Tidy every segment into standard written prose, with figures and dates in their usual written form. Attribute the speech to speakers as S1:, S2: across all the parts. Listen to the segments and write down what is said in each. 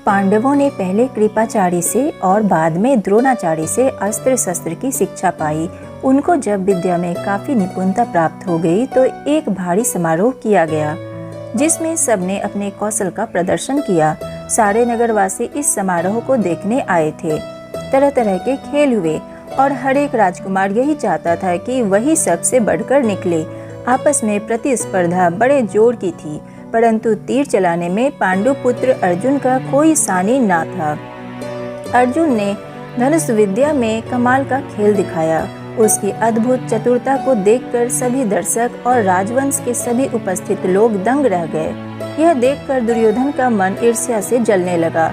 S1: पांडवों ने पहले कृपाचार्य से और बाद में द्रोणाचार्य से अस्त्र शस्त्र की शिक्षा पाई। उनको जब विद्या में काफ़ी निपुणता प्राप्त हो गई तो एक भारी समारोह किया गया जिसमें सबने अपने कौशल का प्रदर्शन किया। सारे नगरवासी इस समारोह को देखने आए थे। तरह तरह के खेल हुए और हर एक राजकुमार यही चाहता था कि वही सबसे बढ़कर निकले। आपस में प्रतिस्पर्धा बड़े जोर की थी, परंतु तीर चलाने में पांडु पुत्र अर्जुन का कोई सानी ना था। अर्जुन ने धनुष विद्या में कमाल का खेल दिखाया। उसकी अद्भुत चतुरता को देखकर सभी दर्शक और राजवंश के सभी उपस्थित लोग दंग रह गए। यह देखकर दुर्योधन का मन ईर्ष्या से जलने लगा।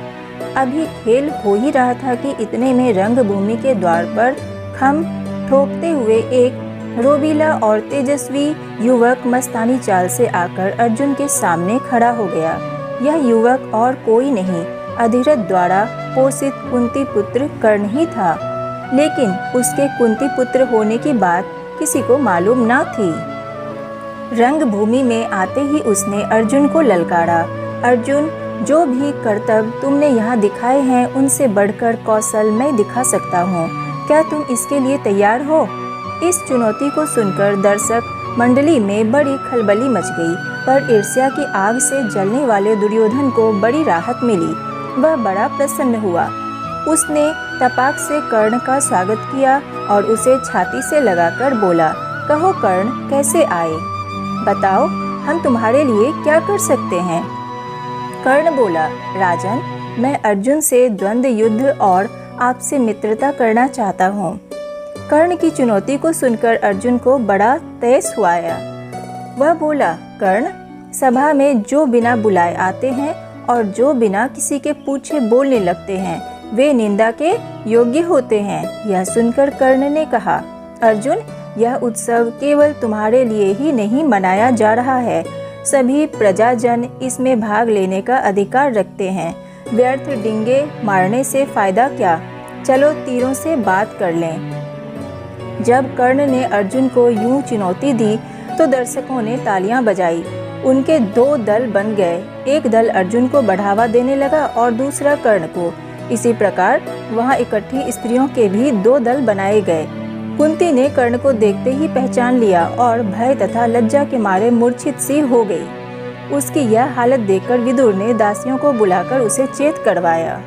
S1: अभी खेल हो ही रहा था कि इतने में रंगभूमि के द्वार पर खम ठोकते हुए एक रोबीला और तेजस्वी युवक मस्तानी चाल से आकर अर्जुन के सामने खड़ा हो गया। यह युवक और कोई नहीं, अधिरथ द्वारा पोषित कुंती पुत्र कर्ण ही था, लेकिन उसके कुंती पुत्र होने की बात किसी को मालूम न थी। रंगभूमि में आते ही उसने अर्जुन को ललकारा, अर्जुन, जो भी करतब तुमने यहाँ दिखाए हैं उनसे बढ़कर कौशल मैं दिखा सकता हूँ। क्या तुम इसके लिए तैयार हो? इस चुनौती को सुनकर दर्शक मंडली में बड़ी खलबली मच गई, पर ईर्ष्या की आग से जलने वाले दुर्योधन को बड़ी राहत मिली। वह बड़ा प्रसन्न हुआ। उसने तपाक से कर्ण का स्वागत किया और उसे छाती से लगाकर बोला, कहो कर्ण, कैसे आए? बताओ, हम तुम्हारे लिए क्या कर सकते हैं? कर्ण बोला, राजन, मैं अर्जुन से द्वंद्व युद्ध और आपसे मित्रता करना चाहता हूँ। कर्ण की चुनौती को सुनकर अर्जुन को बड़ा तेज हुआया। वह बोला, कर्ण, सभा में जो बिना बुलाए आते हैं और जो बिना किसी के पूछे बोलने लगते हैं वे निंदा के योग्य होते हैं। यह सुनकर कर्ण ने कहा, अर्जुन, यह उत्सव केवल तुम्हारे लिए ही नहीं मनाया जा रहा है, सभी प्रजाजन इसमें भाग लेने का अधिकार रखते हैं। व्यर्थ डिंगे मारने से फायदा क्या? चलो तीरों से बात कर लें। जब कर्ण ने अर्जुन को यूं चुनौती दी तो दर्शकों ने तालियां बजाई। उनके दो दल बन गए, एक दल अर्जुन को बढ़ावा देने लगा और दूसरा कर्ण को। इसी प्रकार वहां इकट्ठी स्त्रियों के भी दो दल बनाए गए। कुंती ने कर्ण को देखते ही पहचान लिया और भय तथा लज्जा के मारे मूर्छित सी हो गई। उसकी यह हालत देखकर विदुर ने दासियों को बुलाकर उसे चेत करवाया।